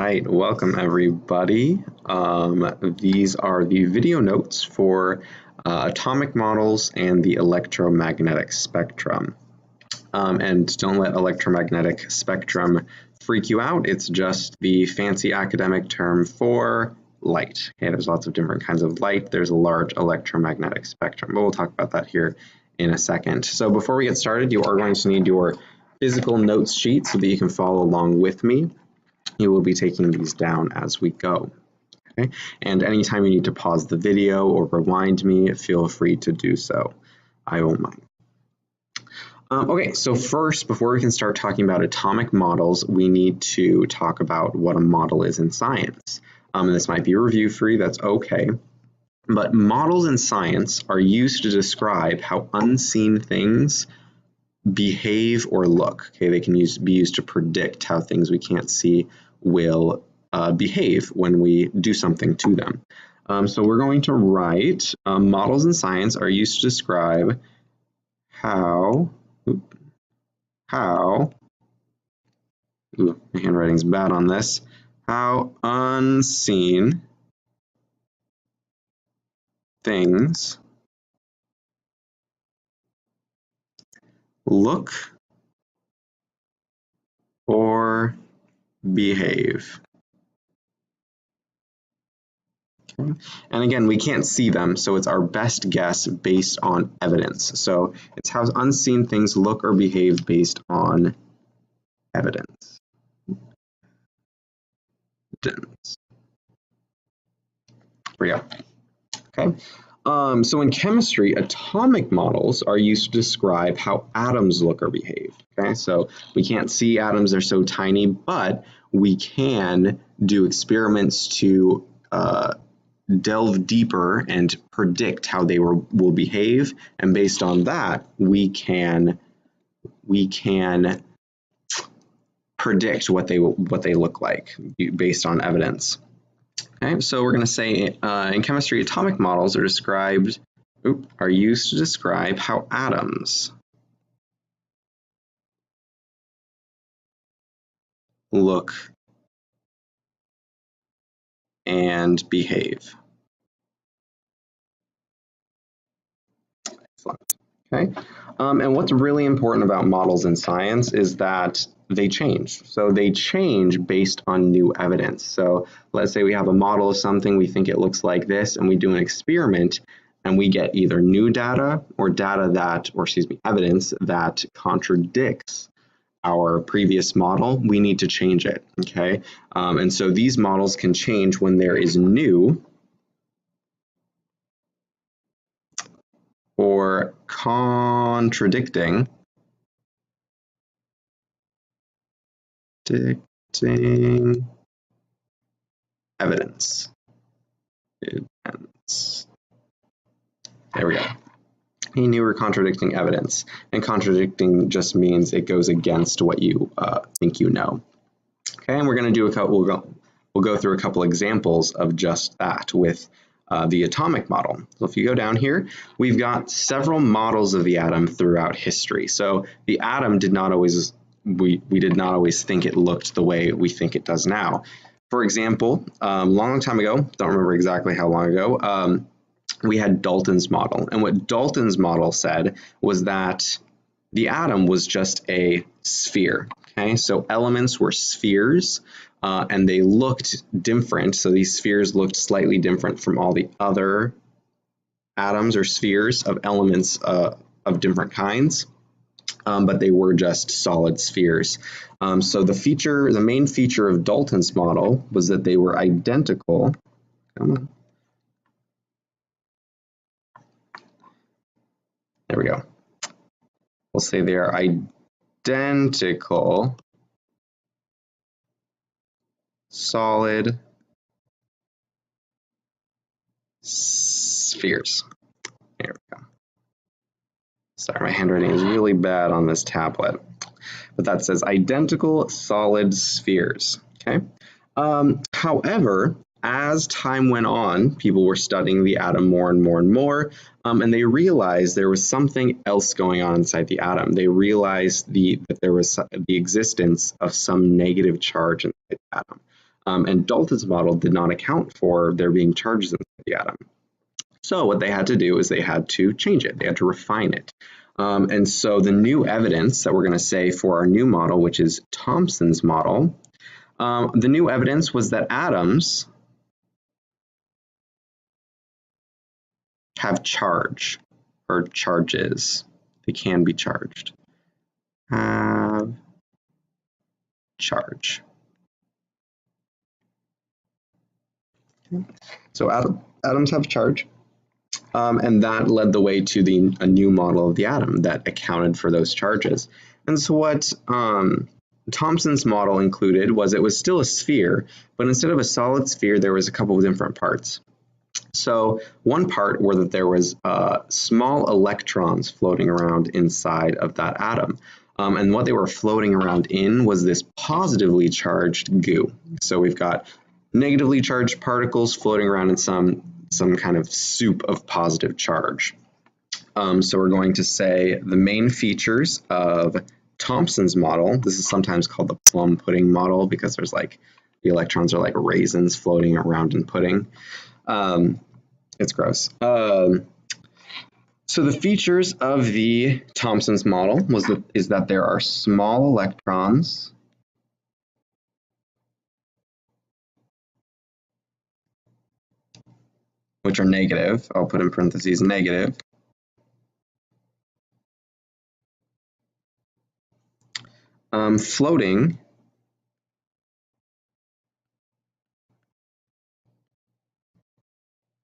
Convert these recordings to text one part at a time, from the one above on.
right, welcome everybody. These are the video notes for atomic models and the electromagnetic spectrum. And don't let electromagnetic spectrum freak you out. It's just the fancy academic term for light. Okay, there's lots of different kinds of light. There's a large electromagnetic spectrum, but we'll talk about that here in a second. So before we get started, you are going to need your physical notes sheet so that you can follow along with me. You will be taking these down as we go. Okay? And anytime you need to pause the video or rewind me, feel free to do so. I won't mind. Okay, so first, before we can start talking about atomic models, we need to talk about what a model is in science. And this might be review free, that's okay. But models in science are used to describe how unseen things behave or look. Okay, they can be used to predict how things we can't see will behave when we do something to them. So we're going to write models in science are used to describe how my handwriting's bad on this, how unseen things look or behave. Okay. And again, we can't see them, so it's our best guess based on evidence. So it's how unseen things look or behave based on evidence. There we go. Okay. So in chemistry, atomic models are used to describe how atoms look or behave. Okay, so we can't see atoms, they're so tiny, but we can do experiments to delve deeper and predict how they will behave, and based on that, we can predict what they look like based on evidence. Okay, so we're going to say in chemistry, atomic models are used to describe how atoms look and behave. Excellent. Okay, and what's really important about models in science is that they change. So they change based on new evidence. So let's say we have a model of something, we think it looks like this, and we do an experiment, and we get either new data or evidence that contradicts our previous model. We need to change it, okay? And so these models can change when there is new or contradicting evidence. There we go. Any new or contradicting evidence. And contradicting just means it goes against what you think you know. Okay, and we're going to do we'll go through a couple examples of just that with the atomic model. So if you go down here, we've got several models of the atom throughout history. So the atom did not always we did not always think it looked the way we think it does now. For example, long time ago, don't remember exactly how long ago, we had Dalton's model. And what Dalton's model said was that the atom was just a sphere. Okay, so elements were spheres and they looked different. So these spheres looked slightly different from all the other atoms or spheres of elements of different kinds. But they were just solid spheres. So the main feature of Dalton's model was that they were identical. Come on. There we go. We'll say they are identical solid spheres. There we go. Sorry, my handwriting is really bad on this tablet, but that says identical solid spheres. Okay. However, as time went on, people were studying the atom more and more and more, and they realized there was something else going on inside the atom. They realized that there was the existence of some negative charge inside the atom. And Dalton's model did not account for there being charges in the atom. So what they had to do is they had to change it. They had to refine it. And so the new evidence that we're going to say for our new model, which is Thomson's model, the new evidence was that atoms have charge, or charges. They can be charged. Have charge. Okay. So atoms have charge. And that led the way to a new model of the atom that accounted for those charges. And so what Thomson's model included was it was still a sphere, but instead of a solid sphere, there was a couple of different parts. So one part were that there was small electrons floating around inside of that atom. And what they were floating around in was this positively charged goo. So we've got negatively charged particles floating around in some kind of soup of positive charge. So we're going to say the main features of Thomson's model. This is sometimes called the plum pudding model because there's like the electrons are like raisins floating around in pudding. It's gross. So the features of the Thomson's model is that there are small electrons which are negative. I'll put in parentheses negative. Floating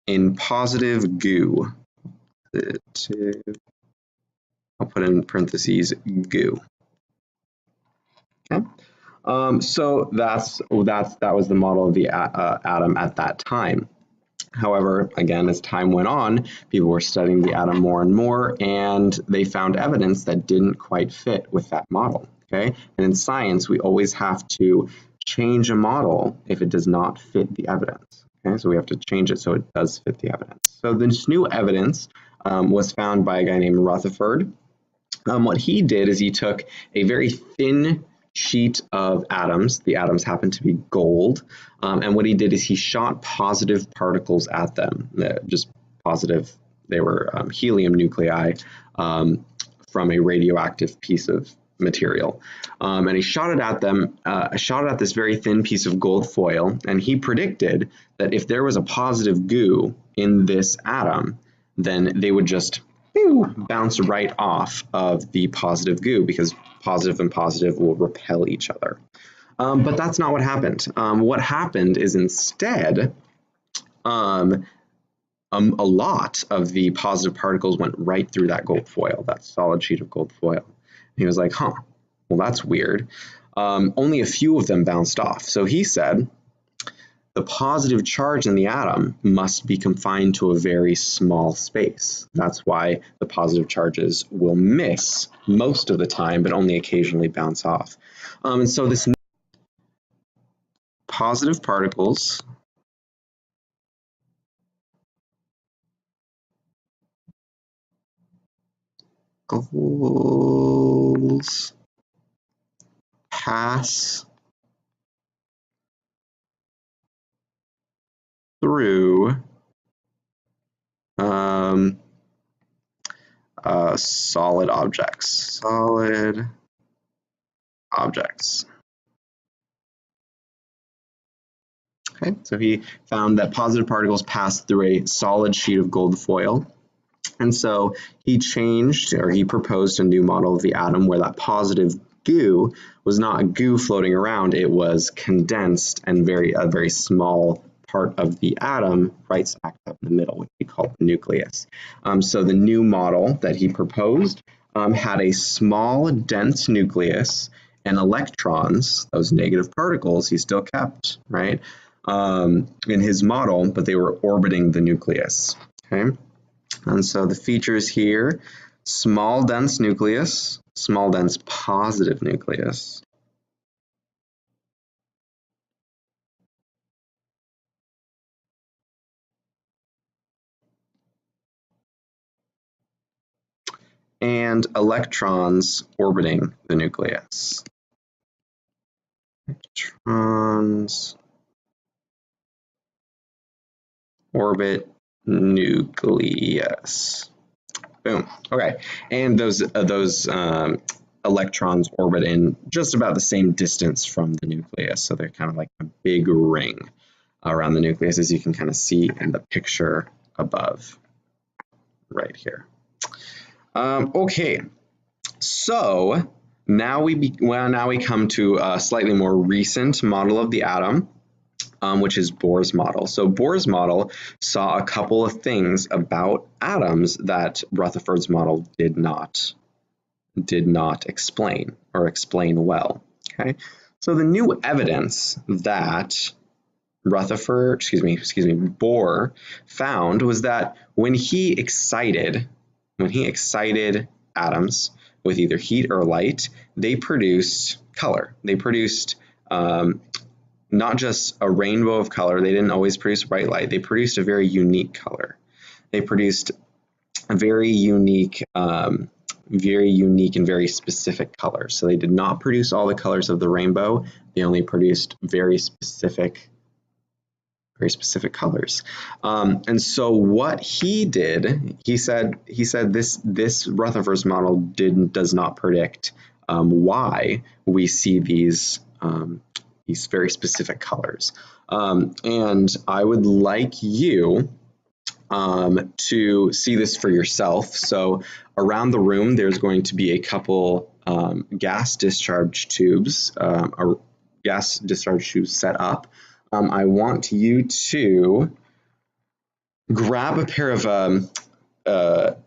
in positive goo. I'll put in parentheses goo. Okay. So that was the model of the atom at that time. However, again, as time went on, people were studying the atom more and more, and they found evidence that didn't quite fit with that model. Okay, and in science, we always have to change a model if it does not fit the evidence. Okay, so we have to change it so it does fit the evidence. So this new evidence was found by a guy named Rutherford. What he did is he took a very thin sheet of atoms. The atoms happened to be gold. And what he did is he shot positive particles at them, just positive. They were helium nuclei from a radioactive piece of material. And he shot it at them, shot it at this very thin piece of gold foil. And he predicted that if there was a positive goo in this atom, then they would just bounce right off of the positive goo because positive and positive will repel each other. But that's not what happened. What happened is instead, a lot of the positive particles went right through that gold foil, that solid sheet of gold foil. And he was like, huh, well, that's weird. Only a few of them bounced off. So he said, the positive charge in the atom must be confined to a very small space. That's why the positive charges will miss most of the time, but only occasionally bounce off. And so this positive particles pass through solid objects. Okay, so he found that positive particles pass through a solid sheet of gold foil. And so he proposed a new model of the atom where that positive goo was not goo floating around, it was condensed and a very small part of the atom right smack up in the middle, which we call the nucleus. So the new model that he proposed had a small, dense nucleus and electrons, those negative particles, he still kept, right, in his model, but they were orbiting the nucleus, okay? And so the features here, small, dense nucleus, small, dense positive nucleus. And electrons orbiting the nucleus. Electrons orbit nucleus. Boom. Okay, and those electrons orbit in just about the same distance from the nucleus, so they're kind of like a big ring around the nucleus, as you can kind of see in the picture above, right here. Okay, so now we come to a slightly more recent model of the atom, which is Bohr's model. So Bohr's model saw a couple of things about atoms that Rutherford's model did not explain, or explain well. Okay, so the new evidence that Bohr found was that when he excited atoms with either heat or light, they produced color. They produced not just a rainbow of color. They didn't always produce bright light. They produced a very unique color. They produced a very unique and very specific colors. So they did not produce all the colors of the rainbow. They only produced very specific colors. And so what he did, he said this Rutherford's model does not predict why we see these very specific colors. And I would like you to see this for yourself. So around the room, there's going to be a couple gas discharge tubes set up. I want you to grab a pair of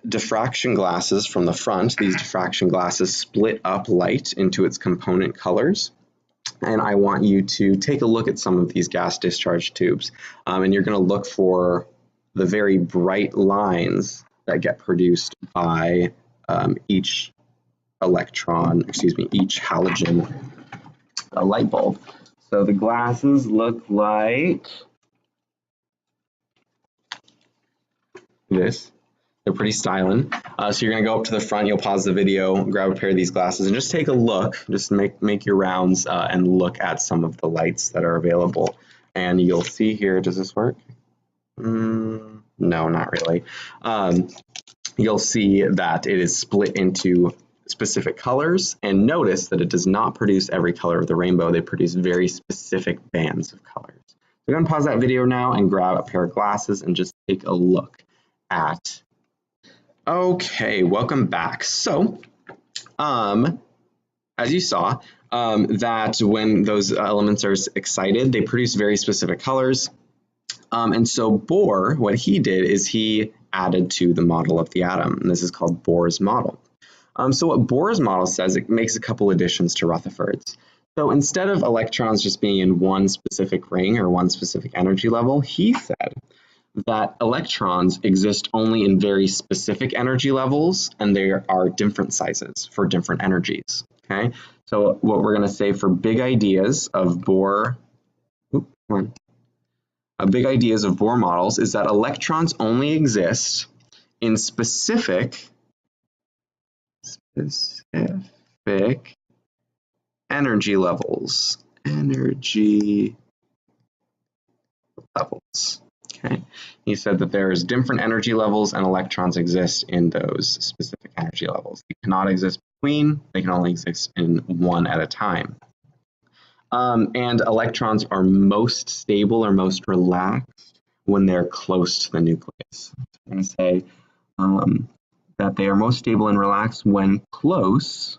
diffraction glasses from the front. These diffraction glasses split up light into its component colors. And I want you to take a look at some of these gas discharge tubes. And you're going to look for the very bright lines that get produced by each halogen light bulb. So the glasses look like this. They're pretty styling. So you're gonna go up to the front, you'll pause the video, grab a pair of these glasses, and just take a look. Just make your rounds and look at some of the lights that are available. And you'll see here, does this work? No, not really. You'll see that it is split into specific colors, and notice that it does not produce every color of the rainbow. They produce very specific bands of colors. So I'm gonna pause that video now and grab a pair of glasses and just take a look at. Okay, welcome back. So, as you saw, that when those elements are excited, they produce very specific colors. And so Bohr, what he did is he added to the model of the atom, and this is called Bohr's model. So what Bohr's model says, it makes a couple additions to Rutherford's. So instead of electrons just being in one specific ring or one specific energy level, he said that electrons exist only in very specific energy levels, and there are different sizes for different energies. Okay, so what we're going to say for big ideas of Bohr, big ideas of Bohr models is that electrons only exist in specific energy levels. Okay, he said that there's different energy levels and electrons exist in those specific energy levels. They cannot exist between, they can only exist in one at a time. And electrons are most stable or most relaxed when they're close to the nucleus. I'm going to say that they are most stable and relaxed when close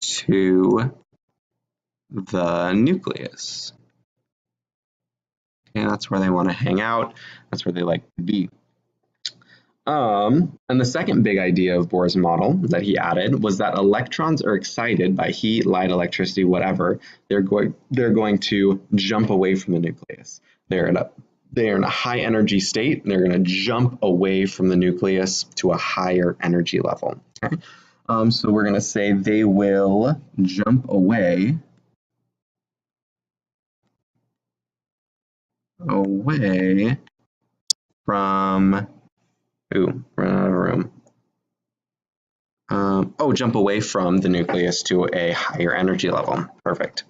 to the nucleus. Okay, that's where they want to hang out. That's where they like to be. And the second big idea of Bohr's model that he added was that electrons are excited by heat, light, electricity, whatever. They're going to jump away from the nucleus. They're in a high energy state, and they're going to jump away from the nucleus to a higher energy level. Okay? So we're going to say they will jump away from, we're out of room. Jump away from the nucleus to a higher energy level. Perfect.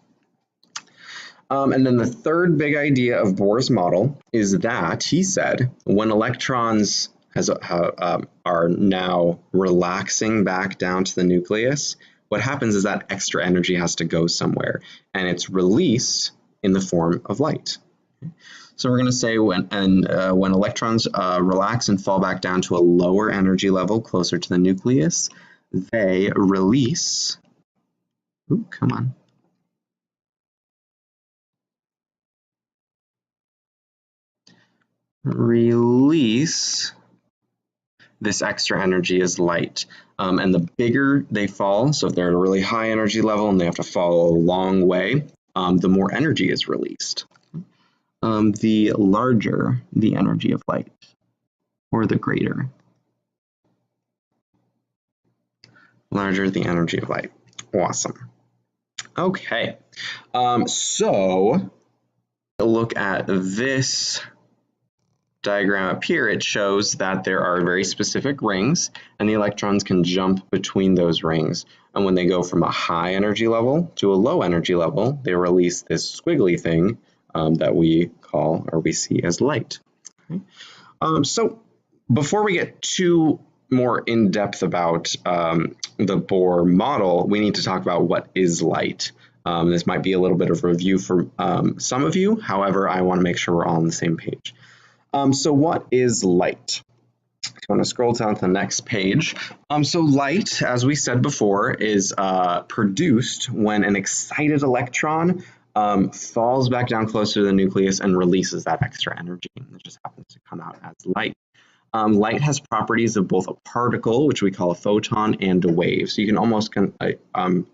And then the third big idea of Bohr's model is that he said when electrons are now relaxing back down to the nucleus, what happens is that extra energy has to go somewhere, and it's released in the form of light. So we're going to say when electrons relax and fall back down to a lower energy level closer to the nucleus, they release, ooh, come on. Release this extra energy as light. And the bigger they fall, so if they're at a really high energy level and they have to fall a long way, the more energy is released. The larger the energy of light, or the greater. Larger the energy of light. Awesome. Okay, so look at this diagram up here. It shows that there are very specific rings, and the electrons can jump between those rings. And when they go from a high energy level to a low energy level, they release this squiggly thing that we call, or we see as light. Okay. So before we get too more in depth about the Bohr model, we need to talk about what is light. This might be a little bit of review for some of you. However, I want to make sure we're all on the same page. So what is light? If you want to scroll down to the next page. So light, as we said before, is produced when an excited electron falls back down closer to the nucleus and releases that extra energy. It just happens to come out as light. Light has properties of both a particle, which we call a photon, and a wave. So you can almost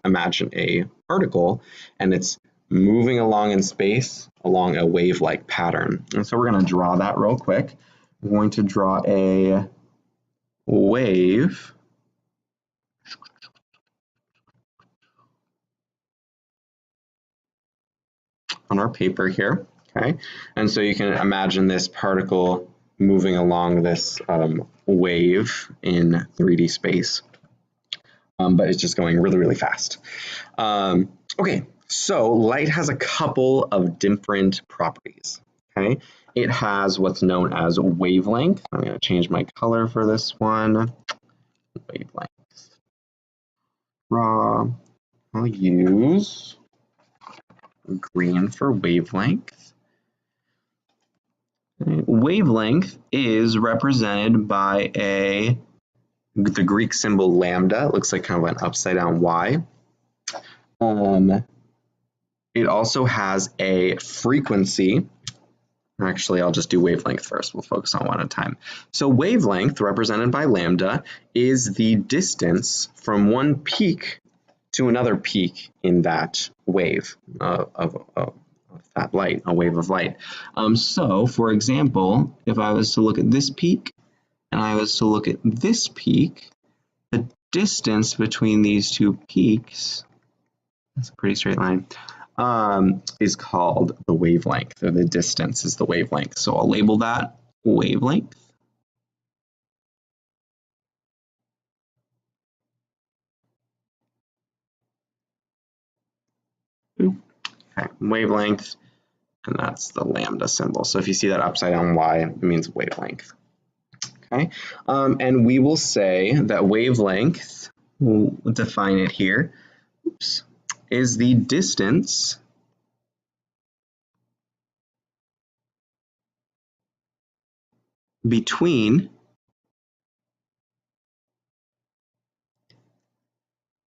imagine a particle, and it's moving along in space along a wave-like pattern. And so we're going to draw that real quick. We're going to draw a wave on our paper here, okay? And so you can imagine this particle moving along this wave in 3D space, but it's just going really, really fast. Okay, so light has a couple of different properties, okay? It has what's known as wavelength. I'm going to change my color for this one. Wavelength. Raw. I'll use green for wavelength. Wavelength is represented by the Greek symbol lambda. It looks like kind of an upside down Y. It also has a frequency. Actually, I'll just do wavelength first. We'll focus on one at a time. So wavelength, represented by lambda, is the distance from one peak to another peak in that wave of that light, a wave of light. So, for example, if I was to look at this peak and I was to look at this peak, the distance between these two peaks, that's a pretty straight line, is called the wavelength, or the distance is the wavelength. So I'll label that wavelength. Okay, wavelength, and that's the lambda symbol. So if you see that upside down Y, it means wavelength. Okay, and we will say that wavelength, we'll define it here, is the distance between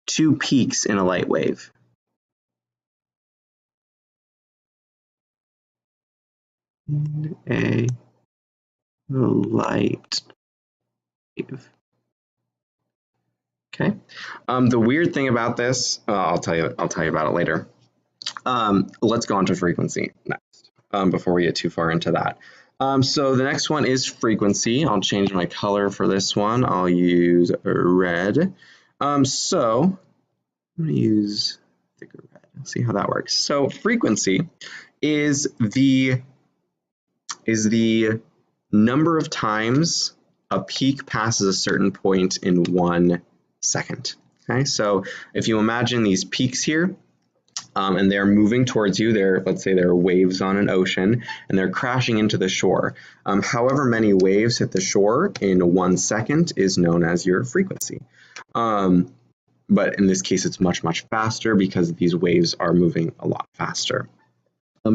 two peaks in a light wave. A light wave. Okay. The weird thing about this, I'll tell you about it later. Let's go on to frequency next, before we get too far into that. So the next one is frequency. I'll change my color for this one. I'll use red. So I'm going to use thicker red. Let's see how that works. So frequency is the number of times a peak passes a certain point in 1 second. Okay, so if you imagine these peaks here, and they're moving towards you. Let's say there are waves on an ocean, and they're crashing into the shore. However many waves hit the shore in 1 second is known as your frequency. But in this case, it's much, much faster because these waves are moving a lot faster.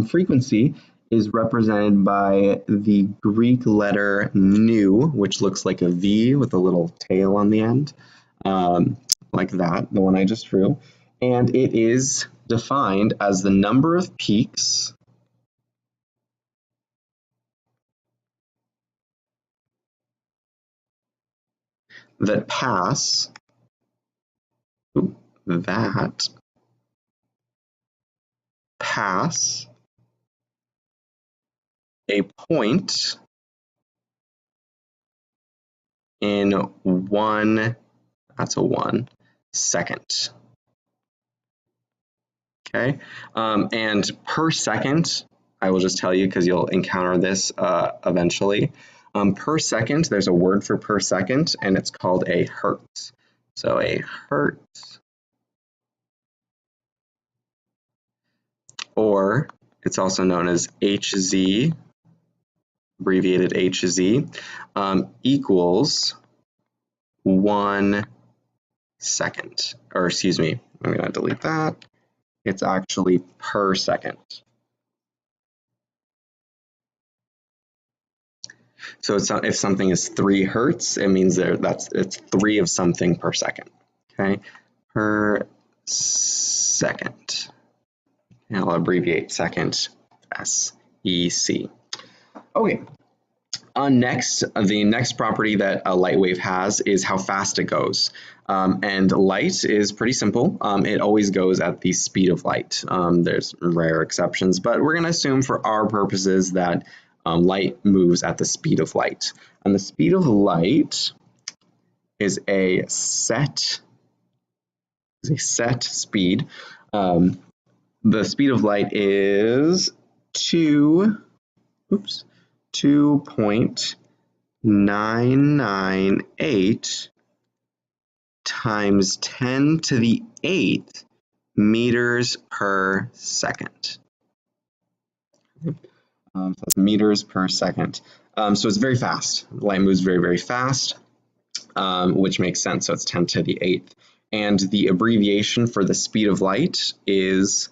Frequency is represented by the Greek letter nu, which looks like a V with a little tail on the end, like that, the one I just drew. And it is defined as the number of peaks that pass a point in 1 second. Okay, and per second, I will just tell you because you'll encounter this eventually. Per second, there's a word for per second, and it's called a hertz. So a hertz, or it's also known as Hz, abbreviated Hz, equals 1 second. Or excuse me, I'm going to delete that. It's actually per second. So if something is 3 hertz, it means it's 3 of something per second. Okay, per second. And I'll abbreviate second, SEC. Okay. The next property that a light wave has is how fast it goes. And light is pretty simple. It always goes at the speed of light. There's rare exceptions, but we're going to assume for our purposes that light moves at the speed of light. And the speed of light is a set speed. The speed of light is 2.998 times 10 to the 8th meters per second. So that's meters per second. So it's very fast. Light moves very, very fast, which makes sense. So it's 10 to the 8th. And the abbreviation for the speed of light is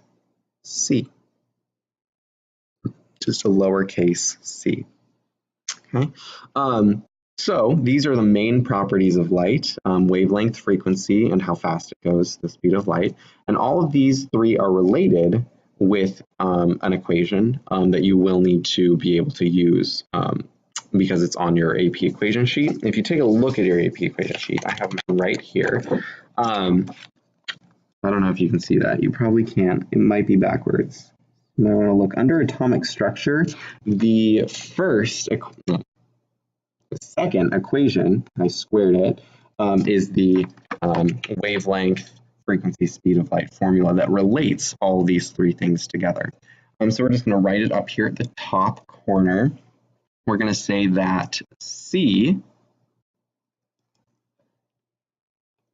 c. Just a lowercase c. Okay. So these are the main properties of light: wavelength, frequency, and how fast it goes, the speed of light. And all of these 3 are related with an equation that you will need to be able to use because it's on your AP equation sheet. If you take a look at your AP equation sheet, I have mine right here. I don't know if you can see that. You probably can't. It might be backwards. Now I want to look under atomic structure. The second equation, I squared it, is the wavelength, frequency, speed of light formula that relates all these 3 things together. So we're just going to write it up here at the top corner. We're going to say that C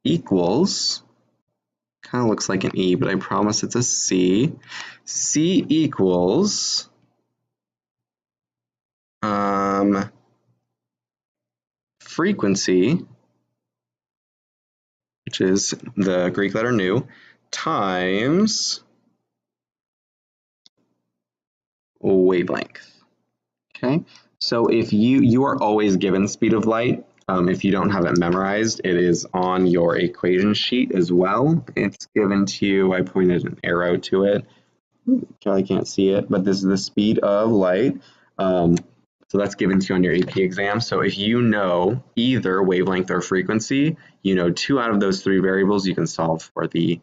equals, kind of looks like an E, but I promise it's a C. C equals frequency, which is the Greek letter nu, times wavelength. Okay, so if you are always given speed of light, if you don't have it memorized, it is on your equation sheet as well. It's given to you. I pointed an arrow to it. I can't see it, but this is the speed of light. So that's given to you on your AP exam. So if you know either wavelength or frequency, you know 2 out of those 3 variables, you can solve for the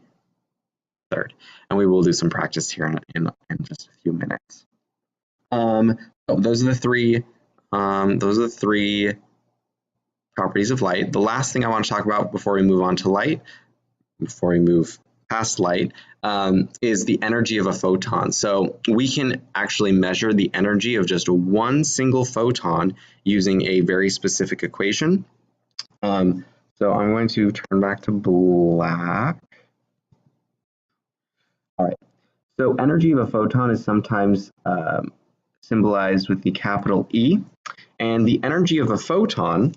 third. And we will do some practice here in just a few minutes. Those are the 3 properties of light. The last thing I want to talk about before we move on to light, before we move past light, is the energy of a photon. So we can actually measure the energy of just one single photon using a very specific equation. So I'm going to turn back to black. All right. So energy of a photon is sometimes symbolized with the capital E, and the energy of a photon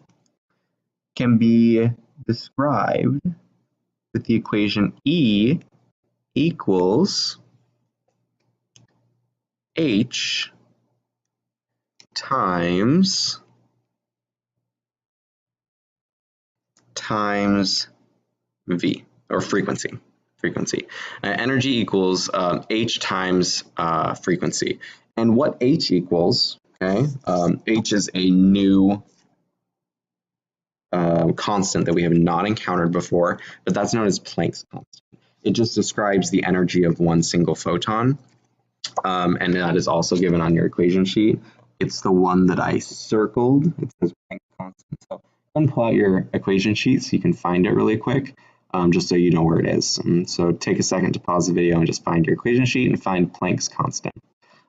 can be described with the equation E equals H times V, or frequency. Energy equals H times frequency. And what H equals, okay, H is a new constant that we have not encountered before, but that's known as Planck's constant. It just describes the energy of one single photon, and that is also given on your equation sheet. It's the one that I circled. It says Planck's constant. So then pull out your equation sheet so you can find it really quick, just so you know where it is. So take a second to pause the video and just find your equation sheet and find Planck's constant.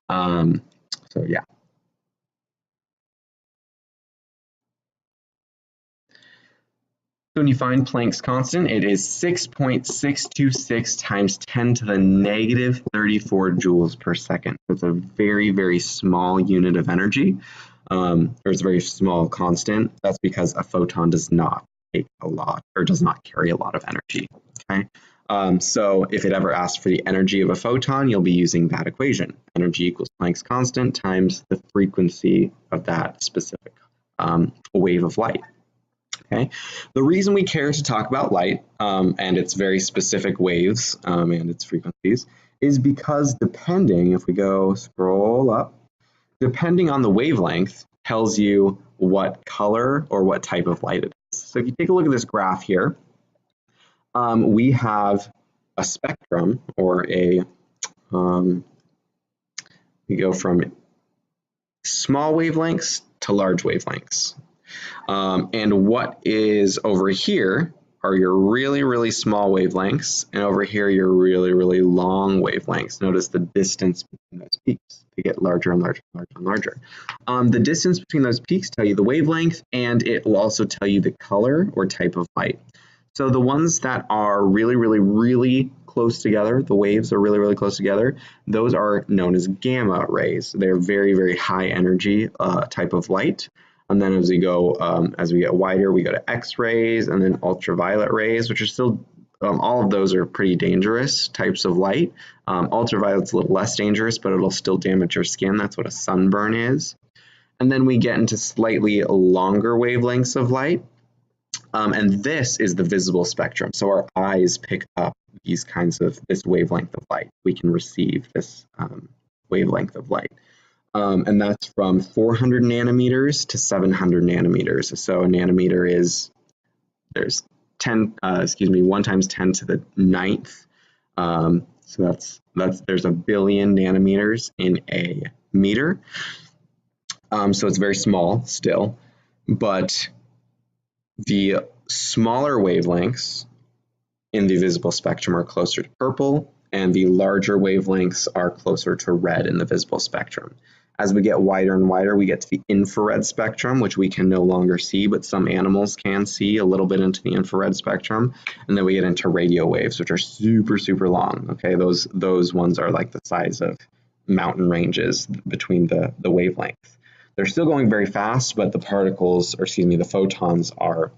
So yeah. So when you find Planck's constant, it is 6.626 times 10 to the negative 34 joules per second. It's a very, very small unit of energy, or it's a very small constant. That's because a photon does not take a lot, or does not carry a lot of energy. Okay. So if it ever asks for the energy of a photon, you'll be using that equation. Energy equals Planck's constant times the frequency of that specific wave of light. Okay. The reason we care to talk about light and its very specific waves and its frequencies is because depending, if we go scroll up, depending on the wavelength tells you what color or what type of light it is. So if you take a look at this graph here, we have a spectrum, or a, we go from small wavelengths to large wavelengths. And what is over here are your really, really small wavelengths, and over here your really, really long wavelengths. Notice the distance between those peaks. They get larger and larger and larger and larger. The distance between those peaks tell you the wavelength, and it will also tell you the color or type of light. So the ones that are really, really, really close together, the waves are really, really close together, those are known as gamma rays. They're very, very high energy type of light. And then as we go, as we get wider, we go to X-rays and then ultraviolet rays, which are still, all of those are pretty dangerous types of light. Ultraviolet's a little less dangerous, but it'll still damage your skin. That's what a sunburn is. And then we get into slightly longer wavelengths of light. And this is the visible spectrum. So our eyes pick up these kinds of, this wavelength of light. We can receive this wavelength of light. And that's from 400 nanometers to 700 nanometers. So a nanometer is, there's 1 times 10 to the 9th. So that's there's a billion nanometers in a meter. So it's very small still, but the smaller wavelengths in the visible spectrum are closer to purple, and the larger wavelengths are closer to red in the visible spectrum. As we get wider and wider, we get to the infrared spectrum, which we can no longer see, but some animals can see a little bit into the infrared spectrum. And then we get into radio waves, which are super, super long. Okay, those ones are like the size of mountain ranges between the wavelengths. They're still going very fast, but the particles, or excuse me, the photons are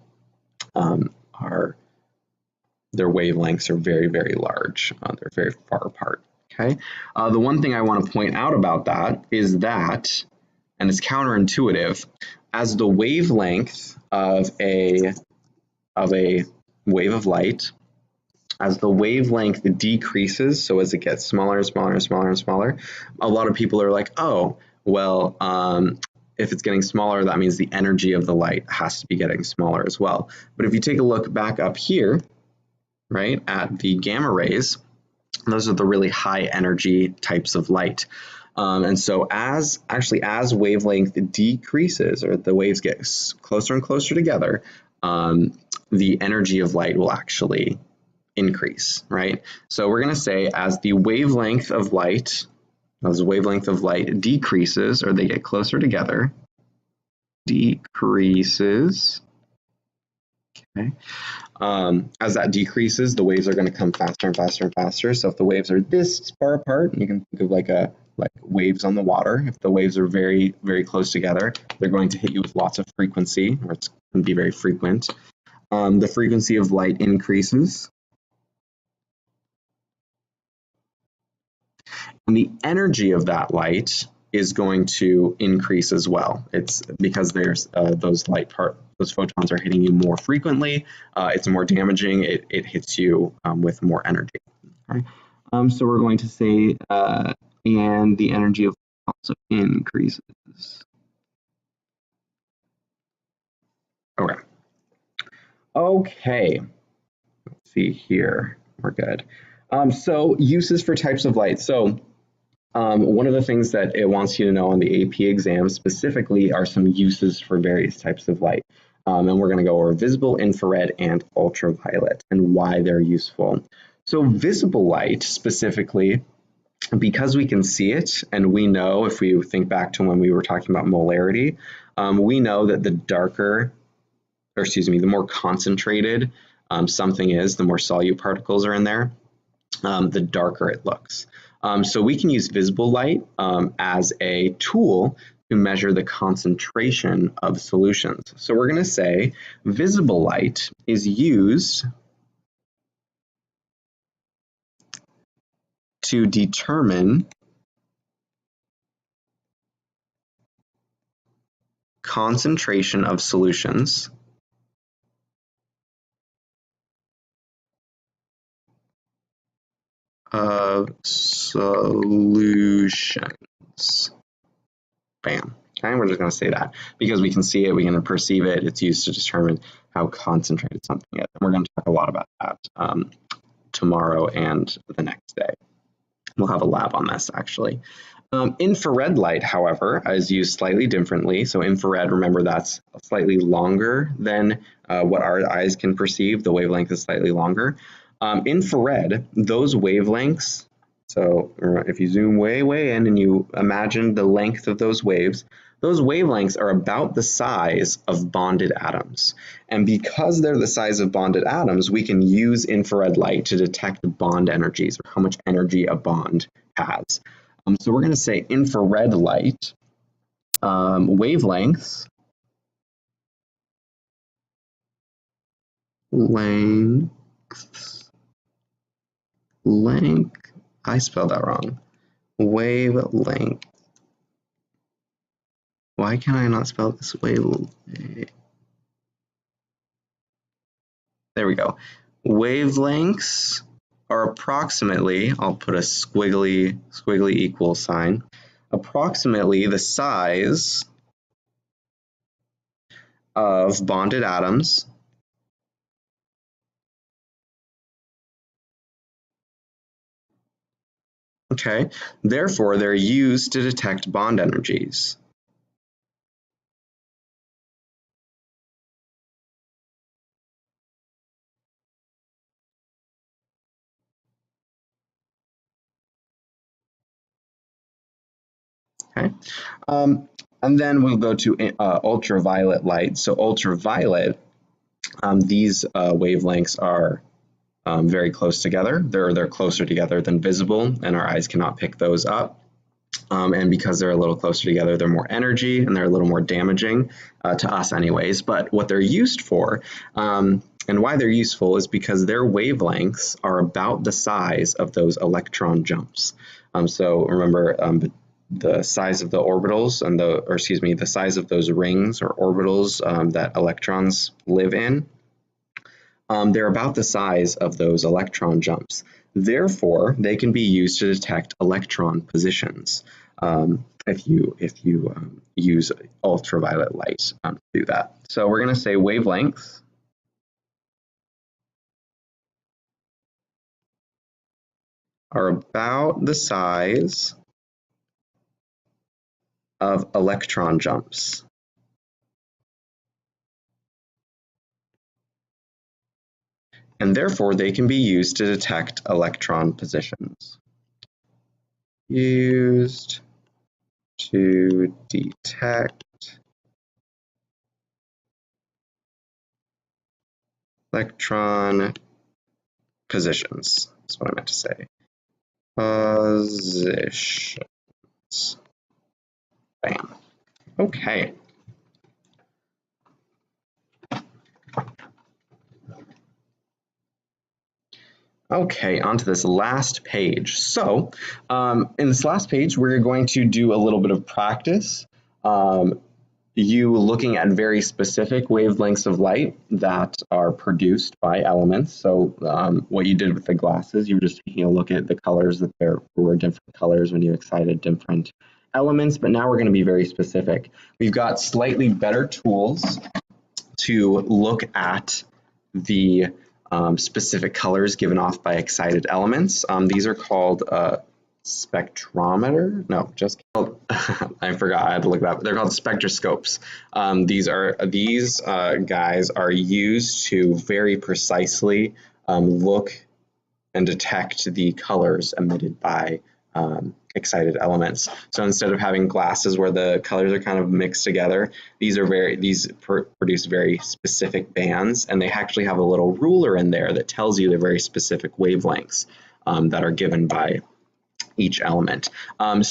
their wavelengths are very, very large. They're very far apart. Okay. The one thing I want to point out about that is that, and it's counterintuitive, as the wavelength of a wave of light, as the wavelength decreases, so as it gets smaller and smaller and smaller and smaller, a lot of people are like, oh, well, if it's getting smaller, that means the energy of the light has to be getting smaller as well. But if you take a look back up here, right, at the gamma rays, those are the really high energy types of light. And so as wavelength decreases, or the waves get closer and closer together, the energy of light will actually increase, right? So we're going to say as the wavelength of light decreases, or they get closer together, decreases, okay, As that decreases, the waves are going to come faster and faster and faster. So if the waves are this far apart, you can think of like waves on the water. If the waves are very, very close together, they're going to hit you with lots of frequency, or it's going to be very frequent. The frequency of light increases. And the energy of that light is going to increase as well. It's because there's those photons are hitting you more frequently. It's more damaging. It hits you with more energy. Okay? So we're going to say, and the energy of also increases. Okay. Okay. Let's see here. We're good. So uses for types of light. So one of the things that it wants you to know on the AP exam specifically are some uses for various types of light. And we're going to go over visible, infrared, and ultraviolet and why they're useful. So visible light specifically, because we can see it, and we know, if we think back to when we were talking about molarity, we know that the more concentrated something is, the more solute particles are in there, the darker it looks. So we can use visible light as a tool to measure the concentration of solutions. So we're going to say visible light is used to determine concentration of solutions Bam. Okay, we're just going to say that because we can see it, we can perceive it. It's used to determine how concentrated something is. And we're going to talk a lot about that tomorrow and the next day. We'll have a lab on this actually. Infrared light, however, is used slightly differently. So infrared, remember, that's slightly longer than what our eyes can perceive. The wavelength is slightly longer. Infrared, those wavelengths, so if you zoom way, way in and you imagine the length of those wavelengths are about the size of bonded atoms. And because they're the size of bonded atoms, we can use infrared light to detect bond energies, or how much energy a bond has. So we're going to say infrared light wavelengths length, I spelled that wrong. Wavelength. Why can I not spell this way? There we go. Wavelengths are approximately, I'll put a squiggly equal sign, approximately the size of bonded atoms Okay, therefore they're used to detect bond energies. Okay, and then we'll go to ultraviolet light. So ultraviolet, these wavelengths are very close together. They're closer together than visible, and our eyes cannot pick those up. And because they're a little closer together, they're more energy and they're a little more damaging to us anyways. But what they're used for and why they're useful is because their wavelengths are about the size of those electron jumps. So remember the size of the orbitals and the size of those rings or orbitals that electrons live in. They're about the size of those electron jumps. Therefore, they can be used to detect electron positions if you use ultraviolet light to do that. So we're going to say wavelengths are about the size of electron jumps. And therefore, they can be used to detect electron positions. Used to detect electron positions. That's what I meant to say. Positions. Bam. Okay. Okay, onto this last page. So, in this last page, we're going to do a little bit of practice. You looking at very specific wavelengths of light that are produced by elements. So, what you did with the glasses, you were just taking a look at the colors, that there were different colors when you excited different elements, but now we're going to be very specific. We've got slightly better tools to look at the specific colors given off by excited elements. These are called spectrometer. No, just called. I forgot. I had to look it up. They're called spectroscopes. These guys are used to very precisely look and detect the colors emitted by excited elements. So instead of having glasses where the colors are kind of mixed together, these produce very specific bands, and they actually have a little ruler in there that tells you the very specific wavelengths that are given by each element. You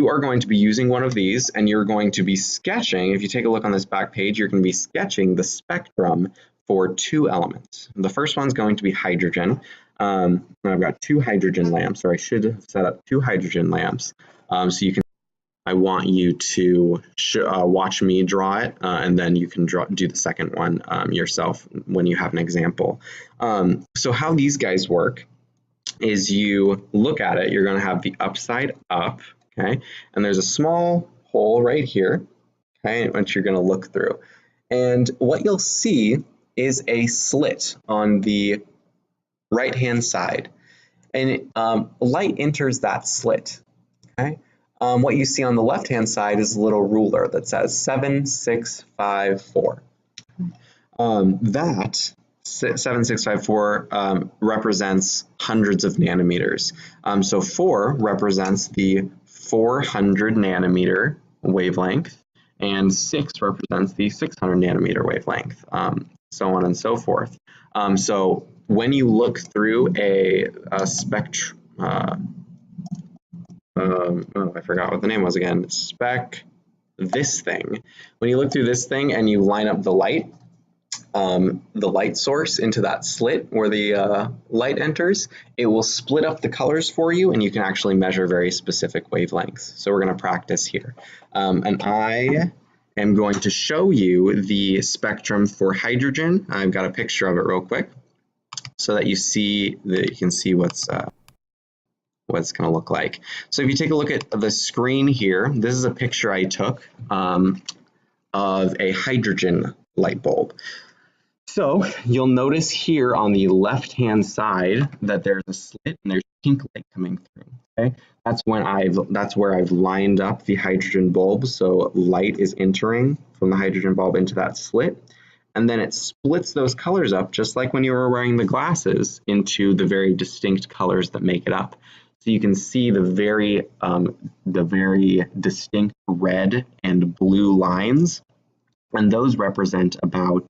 are going to be using one of these, and you're going to be sketching. If you take a look on this back page, you're going to be sketching the spectrum for two elements. The first one's going to be hydrogen. I've got two hydrogen lamps, or I should have set up two hydrogen lamps. So you can. I want you to watch me draw it, and then you can do the second one yourself when you have an example. So how these guys work is you look at it, you're going to have the upside up, okay? And there's a small hole right here, okay, which you're going to look through. And what you'll see is a slit on the right-hand side. And light enters that slit, okay? What you see on the left-hand side is a little ruler that says 7654. That 7654 represents hundreds of nanometers. So 4 represents the 400 nanometer wavelength, and 6 represents the 600 nanometer wavelength, so on and so forth. So when you look through a spectrum, I forgot what the name was again, this thing. When you look through this thing and you line up the light source into that slit where the light enters, it will split up the colors for you, and you can actually measure very specific wavelengths. So we're going to practice here. And I am going to show you the spectrum for hydrogen. I've got a picture of it real quick so that you can see what's going to look like. So if you take a look at the screen here, this is a picture I took of a hydrogen light bulb. So you'll notice here on the left-hand side that there's a slit and there's pink light coming through. Okay, that's where I've lined up the hydrogen bulb. So light is entering from the hydrogen bulb into that slit, and then it splits those colors up, just like when you were wearing the glasses, into the very distinct colors that make it up. So you can see the very distinct red and blue lines, and those represent about,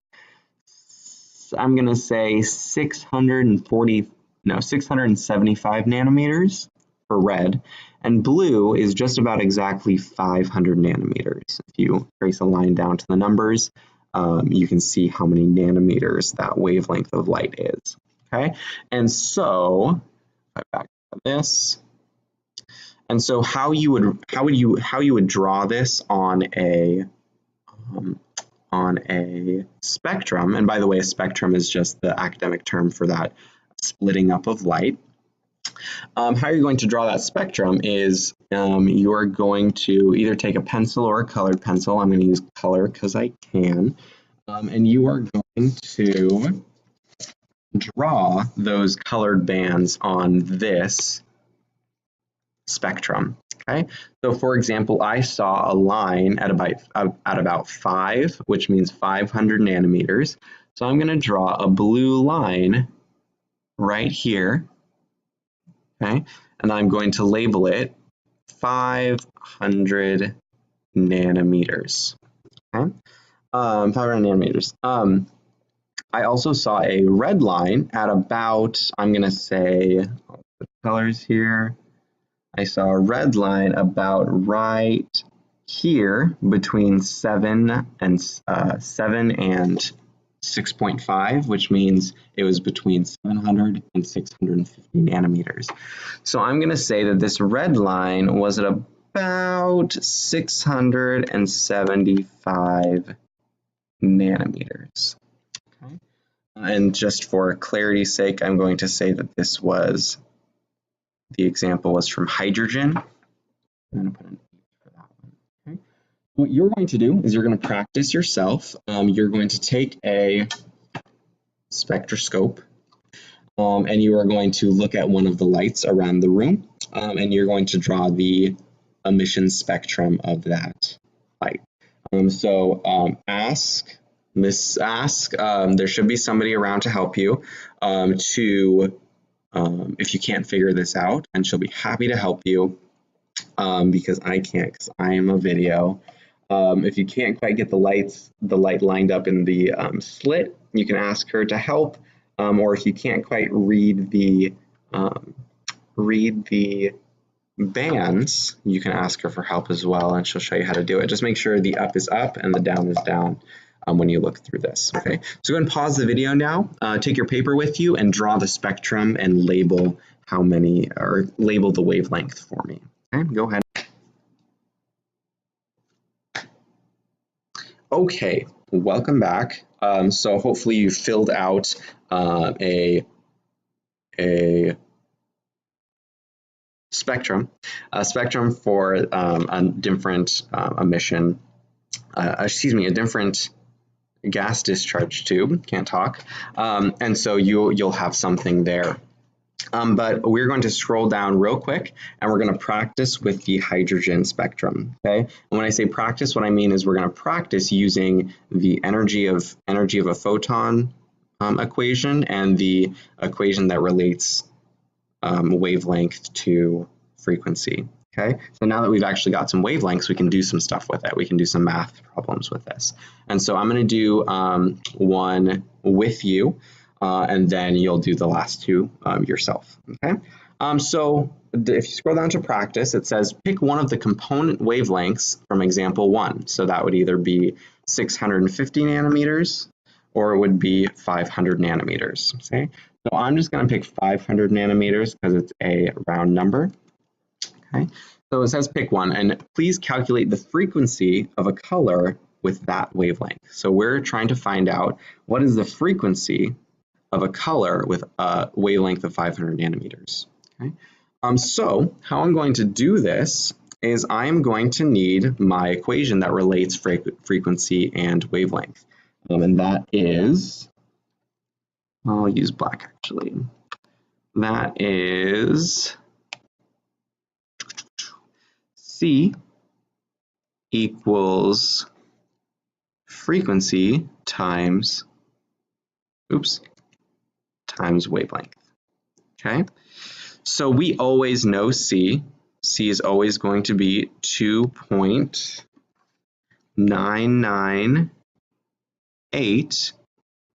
I'm going to say 675 nanometers for red, and blue is just about exactly 500 nanometers. If you trace a line down to the numbers, you can see how many nanometers that wavelength of light is. Okay, and so back to this. And so how you would draw this on a spectrum, and by the way, a spectrum is just the academic term for that splitting up of light. How you're going to draw that spectrum is you are going to either take a pencil or a colored pencil. I'm going to use color because I can. And you are going to draw those colored bands on this spectrum. Okay, so for example, I saw a line at about 5, which means 500 nanometers. So I'm going to draw a blue line right here. Okay, and I'm going to label it 500 nanometers. Okay, 500 nanometers. I also saw a red line at about, I'm going to say, I'll put colors here. I saw a red line about right here between 7 and 6.5, which means it was between 700 and 650 nanometers. So I'm going to say that this red line was at about 675 nanometers. Okay. And just for clarity's sake, I'm going to say that this was, the example was from hydrogen. I'm going to put an 8 for that one. Okay. What you're going to do is you're going to practice yourself. You're going to take a spectroscope and you are going to look at one of the lights around the room and you're going to draw the emission spectrum of that light. There should be somebody around to help you if you can't figure this out, and she'll be happy to help you because I can't, because I am a video. If you can't quite get the light lined up in the slit, you can ask her to help, or if you can't quite read the bands, you can ask her for help as well, and she'll show you how to do it. Just make sure the up is up and the down is down when you look through this. Okay, so go ahead and pause the video now. Take your paper with you and draw the spectrum and label how many, or label the wavelength for me. Okay, go ahead. Okay, welcome back. So hopefully you filled out a spectrum for a different emission, a different gas discharge tube, can't talk, and so you'll have something there. But we're going to scroll down real quick and we're going to practice with the hydrogen spectrum, okay? And when I say practice, what I mean is we're going to practice using the energy of a photon equation and the equation that relates wavelength to frequency, okay? So now that we've actually got some wavelengths, we can do some stuff with it. We can do some math problems with this. And so I'm going to do one with you. And then you'll do the last two yourself, okay? So if you scroll down to practice, it says pick one of the component wavelengths from example 1. So that would either be 650 nanometers or it would be 500 nanometers, okay? So I'm just going to pick 500 nanometers because it's a round number, okay? So it says pick one, and please calculate the frequency of a color with that wavelength. So we're trying to find out what is the frequency of a color with a wavelength of 500 nanometers. Okay. So how I'm going to do this is I'm going to need my equation that relates frequency and wavelength. And that is, I'll use black actually. That is C equals frequency times wavelength, okay? So we always know C. C is always going to be 2.998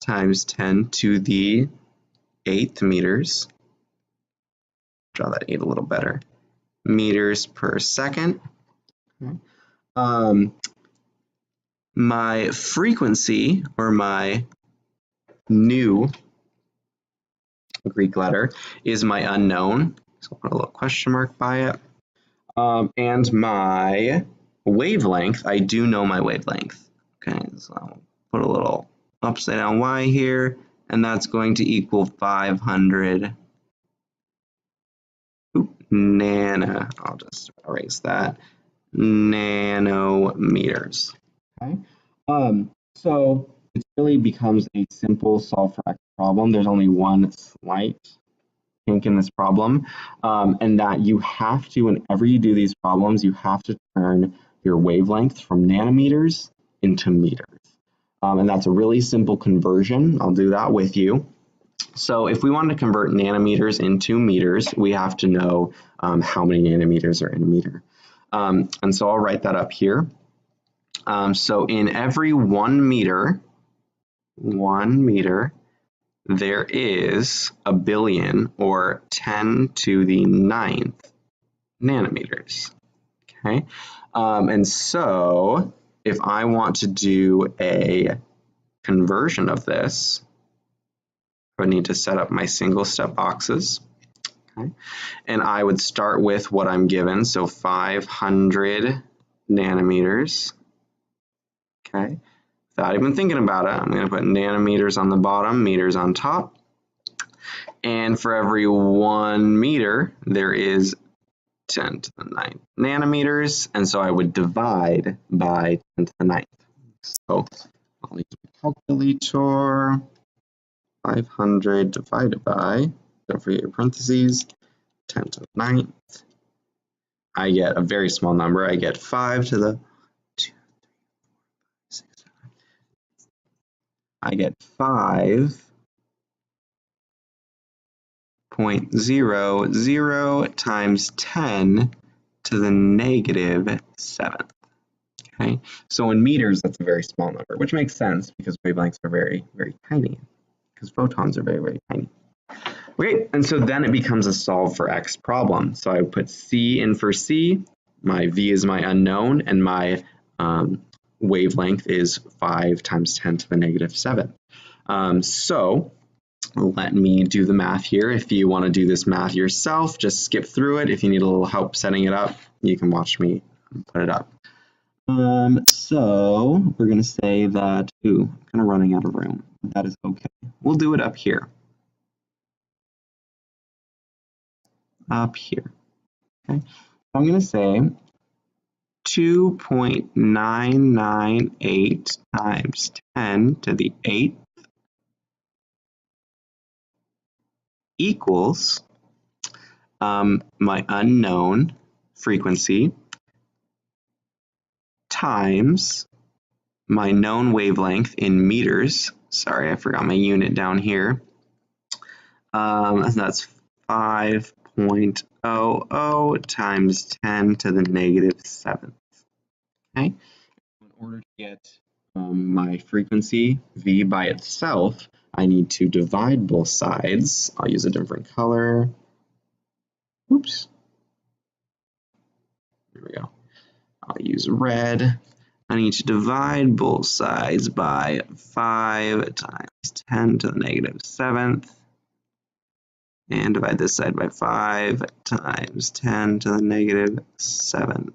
times 10 to the 8th meters. Draw that 8 a little better. Meters per second. Okay. My frequency, or my new Greek letter, is my unknown, so I'll put a little question mark by it. And my wavelength, I do know my wavelength. Okay, so I'll put a little upside down y here, and that's going to equal 500 I'll just erase that, nanometers. Okay, so it really becomes a simple solve for x problem. There's only one slight kink in this problem, and that you have to, whenever you do these problems, you have to turn your wavelength from nanometers into meters. And that's a really simple conversion. I'll do that with you. So if we want to convert nanometers into meters, we have to know how many nanometers are in a meter. And so I'll write that up here. So in every 1 meter, 1 meter, there is a billion, or 10 to the 9th nanometers. Okay, and so if I want to do a conversion of this, I would need to set up my single step boxes. Okay, and I would start with what I'm given, so 500 nanometers. Okay, without even thinking about it, I'm going to put nanometers on the bottom, meters on top. And for every 1 meter, there is 10 to the 9th nanometers. And so I would divide by 10 to the 9th. So I'll use a calculator. 500 divided by, don't forget your parentheses, 10 to the 9th. I get a very small number. I get 5 to the 2, 3, 4, 5, 6, 7. I get 5.00 times 10 to the negative 7th. Okay, so in meters, that's a very small number, which makes sense because wavelengths are very, very tiny, because photons are very, very tiny. Okay, and so then it becomes a solve for X problem. So I put C in for C, my V is my unknown, and my wavelength is 5 times 10 to the negative 7. So let me do the math here. If you want to do this math yourself, just skip through it. If you need a little help setting it up, you can watch me put it up. So we're going to say that, I'm kind of running out of room. That is okay. We'll do it up here. Up here. Okay. I'm going to say 2.998 times 10 to the 8th equals my unknown frequency times my known wavelength in meters. Sorry, I forgot my unit down here. That's 5.00 times 10 to the negative 7th. Okay. In order to get my frequency, V by itself, I need to divide both sides. I'll use a different color. Oops. There we go. I'll use red. I need to divide both sides by 5 times 10 to the negative 7th. And divide this side by 5 times 10 to the negative 7th.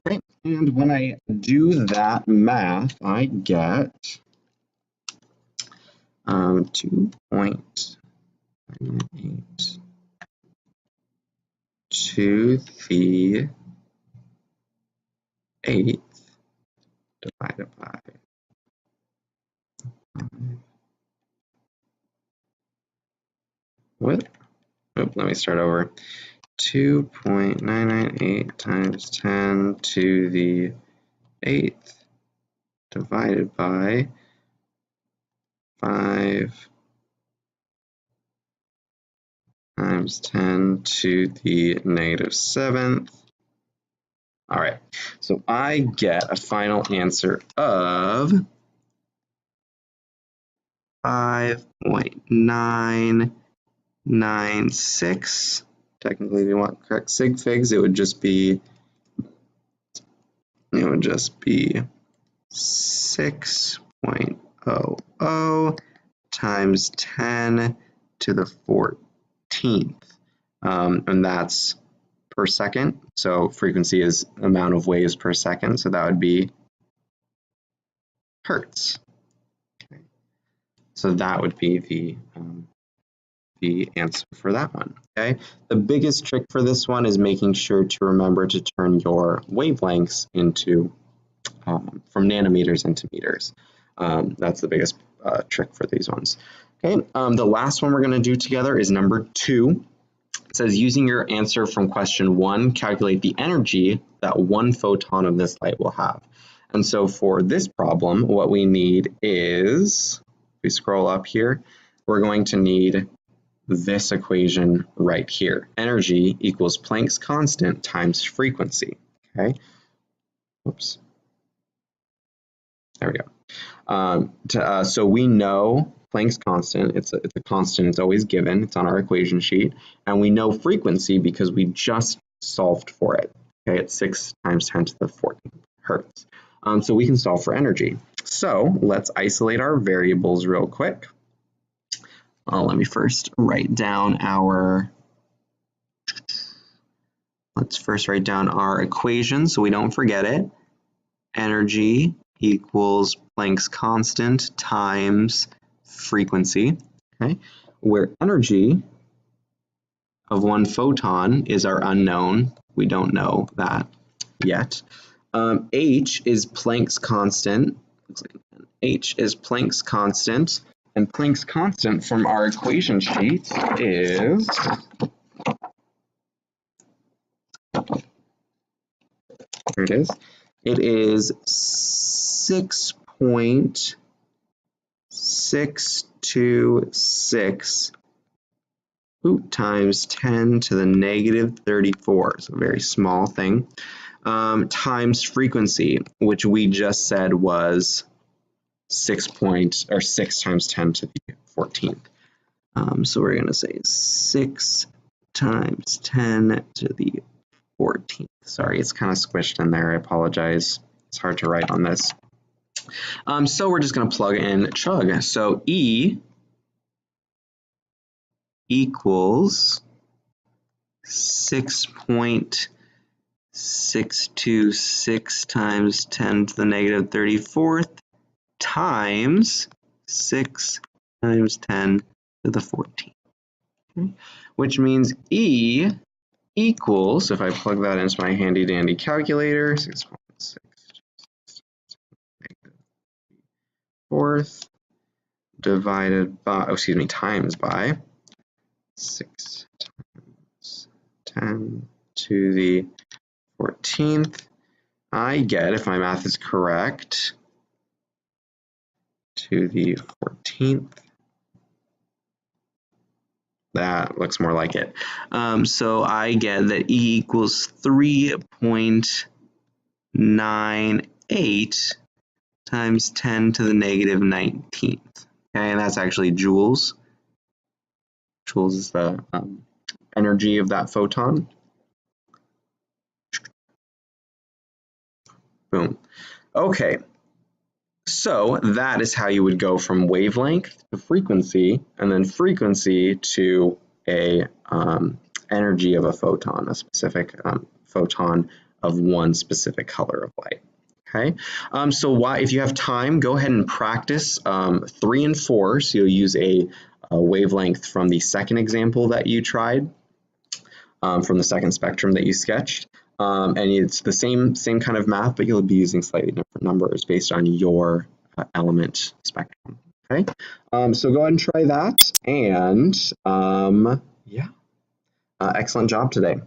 Okay, and when I do that math, I get 2.98 to the 8th divided by what? Oh, let me start over. 2.998 times 10 to the 8th divided by 5 times 10 to the negative 7th. All right, so I get a final answer of 5.996. Technically, if you want correct sig figs, it would just be 6.00 times 10 to the 14th, and that's per second. So frequency is amount of waves per second, so that would be hertz. Okay. So that would be the answer for that one. Okay. The biggest trick for this one is making sure to remember to turn your wavelengths into from nanometers into meters. That's the biggest trick for these ones. Okay. The last one we're going to do together is number 2. It says, using your answer from question 1, calculate the energy that one photon of this light will have. And so for this problem, what we need is, if we scroll up here, we're going to need this equation right here. Energy equals Planck's constant times frequency. Okay. Oops. There we go. So we know Planck's constant, it's a constant, it's always given, it's on our equation sheet, and we know frequency because we just solved for it. Okay, it's 6 times 10 to the 14th hertz. So we can solve for energy. So let's isolate our variables real quick. Let me first write down let's first write down our equation so we don't forget it. Energy equals Planck's constant times frequency, okay? Where energy of one photon is our unknown. We don't know that yet. H is Planck's constant. Looks like H is Planck's constant. And Planck's constant from our equation sheet is here it is. It is 6.626 times 10 to the negative 34. So a very small thing. Times frequency, which we just said was 6 times 10 to the 14th. So we're going to say 6 times 10 to the 14th. Sorry, it's kind of squished in there. I apologize. It's hard to write on this. So we're just going to plug in chug. So E equals 6.626 times 10 to the negative 34th times 6 times 10 to the 14th. Okay. Which means E equals, if I plug that into my handy dandy calculator, 6.6 fourth divided by, times by 6 times 10 to the 14th. I get, if my math is correct, to the 14th. That looks more like it. So I get that E equals 3.98 times 10 to the negative 19th. Okay, and that's actually joules. Joules is the energy of that photon. Boom. Okay, so that is how you would go from wavelength to frequency, and then frequency to a energy of a photon, a specific photon of one specific color of light. Okay, so if you have time, go ahead and practice 3 and 4. So you'll use a wavelength from the second example that you tried, from the second spectrum that you sketched. And it's the same kind of math, but you'll be using slightly different numbers based on your element spectrum. Okay, so go ahead and try that, and yeah, excellent job today.